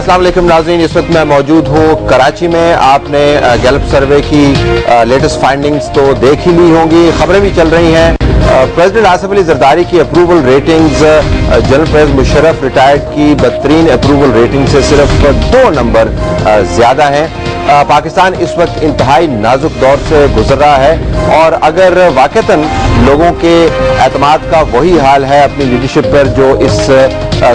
अस्सलाम वालेकुम नाज़रीन, इस वक्त मैं मौजूद हूँ कराची में। आपने गैलप सर्वे की लेटेस्ट फाइंडिंग्स तो देख ही ली होंगी, खबरें भी चल रही हैं। प्रेसिडेंट आसिफ अली जरदारी की approval ratings general Pervez Musharraf retired की बदतरीन अप्रूवल रेटिंग से सिर्फ 2 नंबर ज्यादा हैं। पाकिस्तान इस वक्त इंतहाई नाजुक दौर से गुजर रहा है और अगर वाकईतन लोगों के एतमाद का वही हाल है अपनी लीडरशिप पर जो इस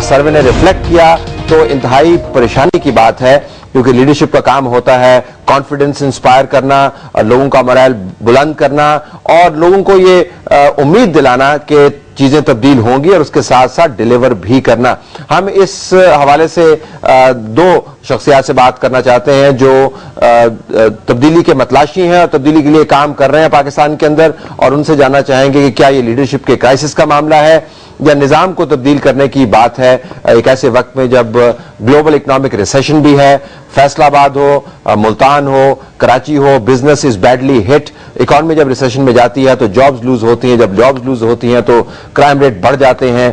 सर्वे ने रिफ्लेक्ट किया, तो इंतहाई परेशानी की बात है, क्योंकि लीडरशिप का काम होता है कॉन्फिडेंस इंस्पायर करना, लोगों का मोरल बुलंद करना और लोगों को ये उम्मीद दिलाना कि चीजें तब्दील होंगी और उसके साथ साथ डिलीवर भी करना। हम इस हवाले से 2 शख्सियात से बात करना चाहते हैं जो तब्दीली के मतलाशी हैं और तब्दीली के लिए काम कर रहे हैं पाकिस्तान के अंदर, और उनसे जानना चाहेंगे कि क्या ये लीडरशिप के क्राइसिस का मामला है या निजाम को तब्दील करने की बात है एक ऐसे वक्त में जब ग्लोबल इकोनॉमिक रिसेशन भी है। फैसलाबाद हो, मुल्तान हो, कराची हो, business is badly hit. Economy जब रिसेशन में जाती है तो जॉब्स लूज होती हैं, जब जॉब्स लूज होती हैं तो क्राइम रेट बढ़ जाते हैं।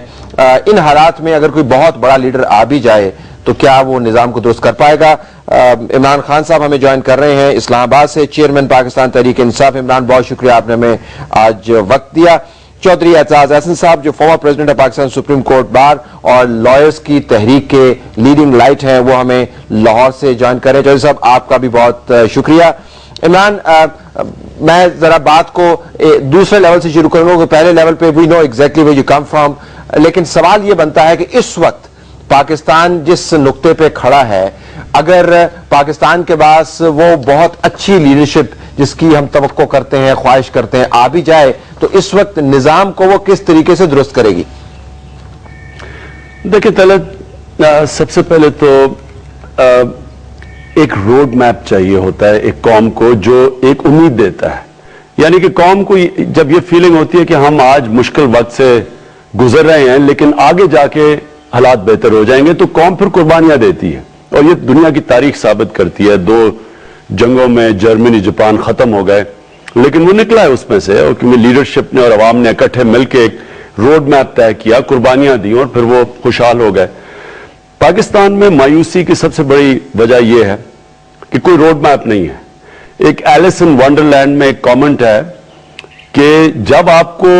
इन हालात में अगर कोई बहुत बड़ा लीडर आ भी जाए तो क्या वो निजाम को दुरुस्त कर पाएगा? इमरान खान साहब हमें ज्वाइन कर रहे हैं इस्लामाबाद से, चेयरमैन पाकिस्तान तहरीक इंसाफ। इमरान, बहुत शुक्रिया, आपने हमें आज वक्त दिया। चौधरी एजाज अहसन साहब जो former president of Pakistan supreme court bar और लॉयर्स की तहरीक के लीडिंग लाइट हैं, वो हमें लाहौर से ज्वाइन करें। चौधरी साहब, आपका भी बहुत शुक्रिया। इमरान, मैं जरा बात को दूसरे लेवल से शुरू करूंगा। पहले लेवल पे we know exactly where you come from, लेकिन सवाल ये बनता है कि इस वक्त पाकिस्तान जिस नुक्ते पे खड़ा है, अगर पाकिस्तान के पास वो बहुत अच्छी लीडरशिप जिसकी हम तवक्को करते हैं, ख्वाहिश करते हैं, आ भी जाए, तो इस वक्त निजाम को वो किस तरीके से दुरुस्त करेगी? देखिए तलत, सबसे पहले तो एक रोड मैप चाहिए होता है एक कौम को जो एक उम्मीद देता है। यानी कि कौम को जब ये फीलिंग होती है कि हम आज मुश्किल वक्त से गुजर रहे हैं लेकिन आगे जाके हालात बेहतर हो जाएंगे, तो कौम फिर कुर्बानियां देती है। और ये दुनिया की तारीख साबित करती है। 2 जंगों में जर्मनी जापान खत्म हो गए, लेकिन वो निकला है उसमें से, और क्योंकि लीडरशिप ने और अवाम ने इकट्ठे मिलकर एक रोड मैप तय किया, कुर्बानियां दी और फिर वो खुशहाल हो गए। पाकिस्तान में मायूसी की सबसे बड़ी वजह यह है कि कोई रोड मैप नहीं है। एक एलिस इन वंडरलैंड में एक कमेंट है कि जब आपको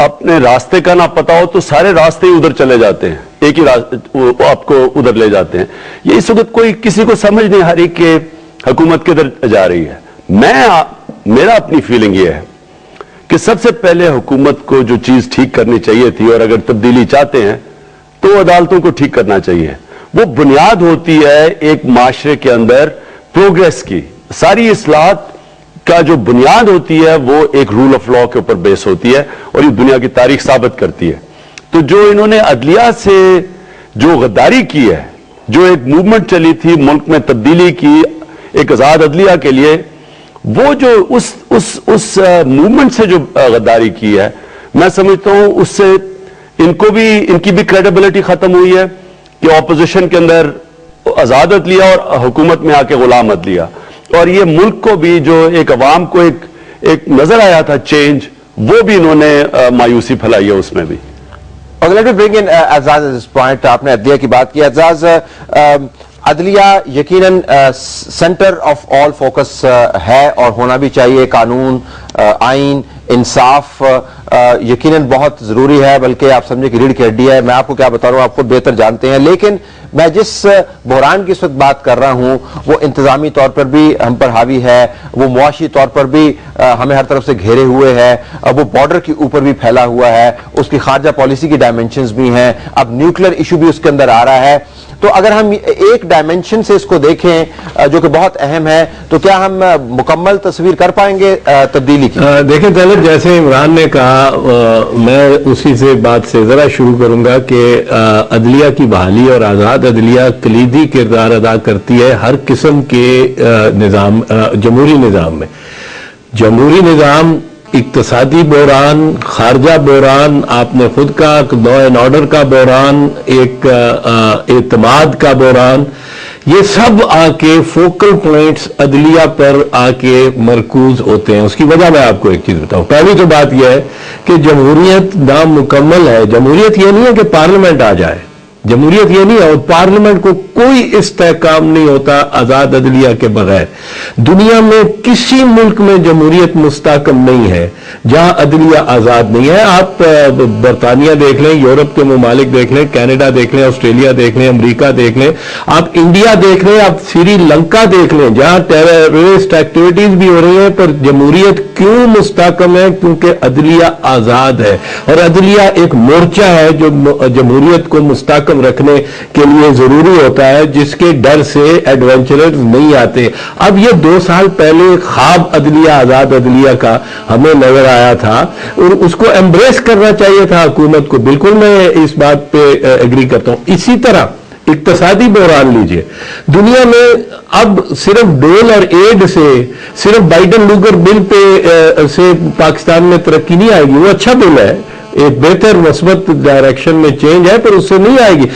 अपने रास्ते का ना पता हो तो सारे रास्ते ही उधर चले जाते हैं, एक ही रास्ते आपको उधर ले जाते हैं। ये इस वक्त कोई किसी को समझ नहीं आ रही कि हुकूमत किधर जा रही है। मेरा अपनी फीलिंग ये है कि सबसे पहले हुकूमत को जो चीज ठीक करनी चाहिए थी, और अगर तब्दीली चाहते हैं तो अदालतों को ठीक करना चाहिए। वो बुनियाद होती है एक माशरे के अंदर प्रोग्रेस की। सारी इस्लाहत का जो बुनियाद होती है वो एक रूल ऑफ लॉ के ऊपर बेस होती है, और ये दुनिया की तारीख साबित करती है। तो जो इन्होंने अदलिया से जो गद्दारी की है, जो एक मूवमेंट चली थी मुल्क में तब्दीली की एक आजाद अदलिया के लिए, वो जो उस मूवमेंट से जो गद्दारी की है, मैं समझता हूं उससे इनकी भी क्रेडिबिलिटी खत्म हुई है कि ऑपोजिशन के अंदर आजाद अदलिया और हुकूमत में आके गुलाम अदलिया, और ये मुल्क को भी जो एक अवाम को एक नजर आया था चेंज, वो भी इन्होंने मायूसी फैलाई है उसमें भी। Let me bring in Ejaz this point. आपने अदलिया की बात की। एजाज, अदलिया यकीनन सेंटर ऑफ ऑल फोकस है और होना भी चाहिए। कानून, आइन, इंसाफ यकीनन बहुत जरूरी है, बल्कि आप समझे कि रीढ़ की हड्डी है। मैं आपको क्या बता रहा हूं, आप खुद बेहतर जानते हैं। लेकिन मैं जिस बहरान की इस वक्त बात कर रहा हूं वो इंतजामी तौर पर भी हम पर हावी है, वो मुआशी तौर पर भी हमें हर तरफ से घेरे हुए है, वो बॉर्डर के ऊपर भी फैला हुआ है, उसकी खारजा पॉलिसी की डायमेंशंस भी हैं, अब न्यूक्लियर इशू भी उसके अंदर आ रहा है। तो अगर हम एक डायमेंशन से इसको देखें जो कि बहुत अहम है, तो क्या हम मुकम्मल तस्वीर कर पाएंगे तब्दीली की? देखें तलब, जैसे इमरान ने कहा, मैं उसी से बात से जरा शुरू करूंगा कि अदलिया की बहाली और आजाद अदलिया कलीदी किरदार अदा करती है हर किस्म के निजाम, जमहूरी निजाम में। जमहूरी निजाम, इक्तसादी बहरान, खारजा बहरान, आपने खुद कहा लॉ एंड ऑर्डर का बहरान, एक एतमाद का बहरान, ये सब आके फोकल पॉइंट्स अदलिया पर आके मरकूज होते हैं। उसकी वजह मैं आपको एक चीज बताऊं। पहली तो बात यह है कि जमहूरियत नामुकम्मल है। जमहूरियत यह नहीं है कि पार्लियामेंट आ जाए, जमहूरियत ये नहीं है, और पार्लियामेंट को کوئی استحकाम नहीं होता आजाद अदलिया के बगैर। दुनिया में किसी मुल्क में जमहूरियत मुस्तहकम नहीं है जहां अदलिया आजाद नहीं है। आप बरतानिया देख लें, यूरोप के मुमालिक देख लें, कनाडा देख लें, ऑस्ट्रेलिया देख लें, अमेरिका देख लें, आप इंडिया देख लें, आप श्रीलंका देख लें, जहां टेररिस्ट एक्टिविटीज भी हो रही है, पर जमहूरियत क्यों मुस्तहकम है? क्योंकि अदलिया आजाद है, और अदलिया एक मोर्चा है जो जमहूरियत को मुस्तहकम रखने के लिए जरूरी होता है, जिसके डर से एडवेंचरर्स नहीं आते। अब ये 2 साल पहले ख्वाब अदलिया आजाद अदलिया का हमें नजर आया था और उसको एम्ब्रेस करना चाहिए था हुकूमत को। बिल्कुल मैं इस बात पे एग्री करता हूं। इसी तरह इक्तसादी बहरान लीजिए, दुनिया में अब सिर्फ डोल और एड से, सिर्फ बाइडन लूगर बिल पे से पाकिस्तान में तरक्की नहीं आएगी। वो अच्छा बिल है, एक बेहतर मस्बत डायरेक्शन में चेंज है, पर उससे नहीं आएगी।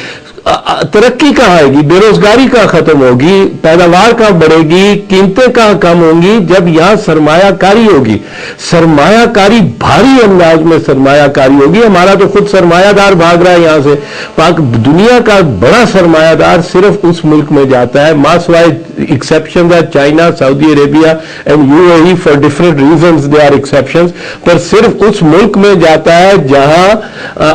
तरक्की कहाँ आएगी? बेरोजगारी कहाँ खत्म होगी? पैदावार कहाँ बढ़ेगी? कीमतें कहाँ कम होंगी? जब यहाँ सरमायाकारी होगी, सरमायाकारी भारी अंदाज में सरमायाकारी होगी। हमारा तो खुद सरमायादार भाग रहा है यहाँ से। पाक दुनिया का बड़ा सरमायादार सिर्फ उस मुल्क में जाता है, मासवाई एक्सेप्शन है China, Saudi Arabia and UAE, for different reasons they are exceptions, पर सिर्फ उस मुल्क में जाता है जहां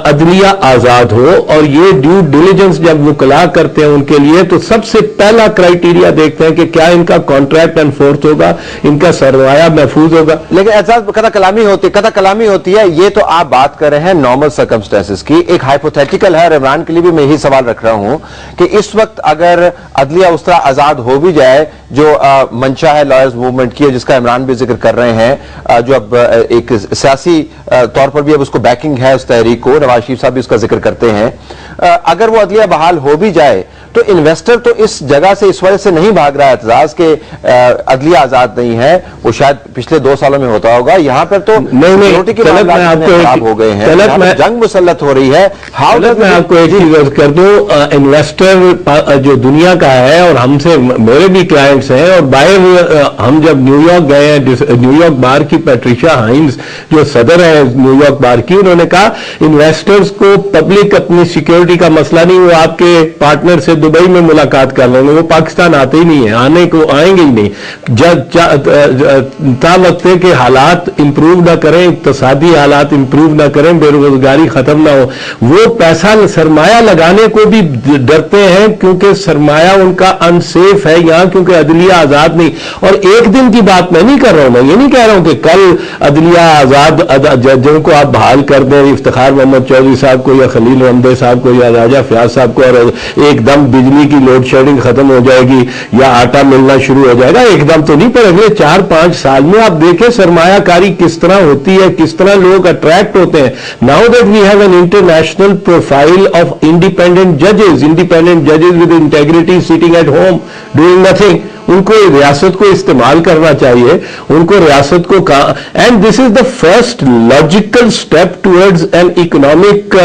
अदलिया आजाद हो। और ये ड्यू डिलीजेंस जब मुकला करते हैं उनके लिए, तो सबसे पहला क्राइटेरिया देखते हैं कि क्या इनका कॉन्ट्रैक्ट एनफोर्स होगा, इनका सरमाया महफूज होगा। लेकिन एहसास कदा कलामी होती है। ये तो आप बात कर रहे हैं नॉर्मल सर्कमस्टेंसेस की, एक हाइपोथेटिकल है। और इमरान के लिए भी मैं यही सवाल रख रहा हूं कि इस वक्त अगर अदलिया उस तरह आजाद हो भी जाए जो मंशा है लॉयर्स मूवमेंट की, जिसका इमरान भी जिक्र कर रहे हैं, जो अब एक सियासी तौर पर भी अब उसको बैकिंग है उस तहरीक को, नवाज शरीफ साहब भी उसका जिक्र करते हैं, अगर वो अदलिया बहाल हो भी जाए तो इन्वेस्टर तो इस जगह से इस वजह से नहीं भाग रहा है एतजाज के अदलिया आजाद नहीं है। वो शायद पिछले 2 सालों में होता होगा। यहाँ पर तो सिक्योरिटी के मामले खराब हो गए हैं, जंग मुसल्लत हो रही है। मैं आपको एक चीज कर दूं, इन्वेस्टर जो दुनिया का है, और हमसे मेरे भी क्लाइंट्स हैं, और बाहर हम जब न्यूयॉर्क गए हैं, न्यूयॉर्क बार की पैट्रिशिया हाइंस जो सदर है न्यूयॉर्क बार की, उन्होंने कहा इन्वेस्टर्स को पब्लिक अपनी सिक्योरिटी का मसला नहीं, वो आपके पार्टनर से दुबई में मुलाकात कर लेंगे, वो पाकिस्तान आते ही नहीं है, आने को आएंगे ही नहीं। ता वक्त है कि हालात इंप्रूव ना करें, इक्तसादी हालात इंप्रूव ना करें, बेरोजगारी खत्म ना हो, वो पैसा सरमाया लगाने को भी डरते हैं, क्योंकि सरमाया उनका अनसेफ है यहाँ, क्योंकि अदलिया आजाद नहीं। और एक दिन की बात मैं नहीं कर रहा हूं, मैं ये नहीं कह रहा हूं कि कल अदलिया आजाद जजों को आप बहाल कर दें, इफ्तिखार मोहम्मद चौधरी साहब को या खलील रहमदे साहब को या राजा फयाज साहब को, और एकदम बिजली की लोड शेडिंग खत्म हो जाएगी या आटा मिलना शुरू हो जाएगा, एकदम तो नहीं, पर अगले 4-5 साल में आप देखें सरमायाकारी किस तरह होती है, किस तरह लोग अट्रैक्ट होते हैं। Now that we have an international profile of independent जजेस with integrity sitting at home doing nothing, उनको रियासत को इस्तेमाल करना चाहिए, उनको रियासत को and this is the first logical step towards an economic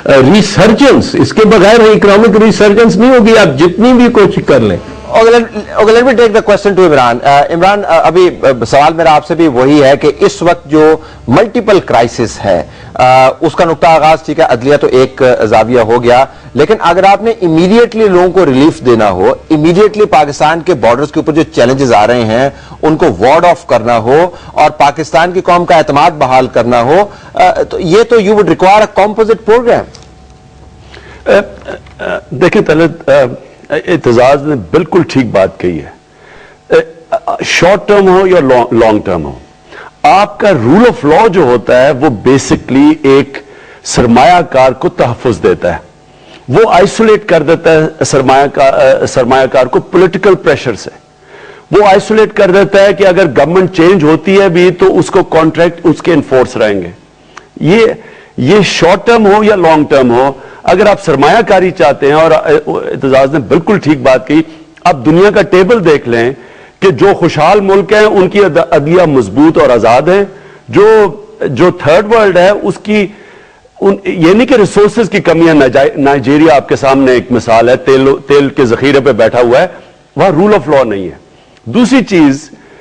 resurgence. इसके बगैर इकोनॉमिक रिसर्जेंस नहीं होगी, आप जितनी भी कोशिश कर लें। Okay, let me take the question to Imran. Imran, अभी सवाल मेरा आपसे भी वही है कि इस वक्त जो मल्टीपल क्राइसिस है, उसका नुक्ता आगाज ठीक है, अदलिया तो एक जाविया हो गया, लेकिन अगर आपने इमीडिएटली लोगों को रिलीफ देना हो, इमीडिएटली पाकिस्तान के बॉर्डर्स के ऊपर जो चैलेंजेस आ रहे हैं उनको वार्ड ऑफ करना हो और पाकिस्तान की कौम का एतमाद बहाल करना हो, तो ये तो you would require a composite program. देखिए तलत, एतजाज ने बिल्कुल ठीक बात कही है। शॉर्ट टर्म हो या लॉन्ग टर्म हो, आपका रूल ऑफ लॉ जो होता है वो बेसिकली एक सरमायाकार को तहफ़्फ़ुज़ देता है, वो आइसोलेट कर देता है सरमायाकार को पॉलिटिकल प्रेशर से। वो आइसोलेट कर देता है कि अगर गवर्नमेंट चेंज होती है भी तो उसको कॉन्ट्रैक्ट उसके इन्फोर्स रहेंगे। ये शॉर्ट टर्म हो या लॉन्ग टर्म हो, अगर आप सरमायाकारी चाहते हैं, और एतजाज ने बिल्कुल ठीक बात कही, आप दुनिया का टेबल देख लें कि जो खुशहाल मुल्क हैं उनकी अदलिया मजबूत और आजाद है, जो थर्ड वर्ल्ड है उसकी ये नहीं कि रिसोर्सेज की कमी है। नाइजीरिया आपके सामने एक मिसाल है, तेल के जखीरे पे बैठा हुआ है, वहां रूल ऑफ लॉ नहीं है। दूसरी चीज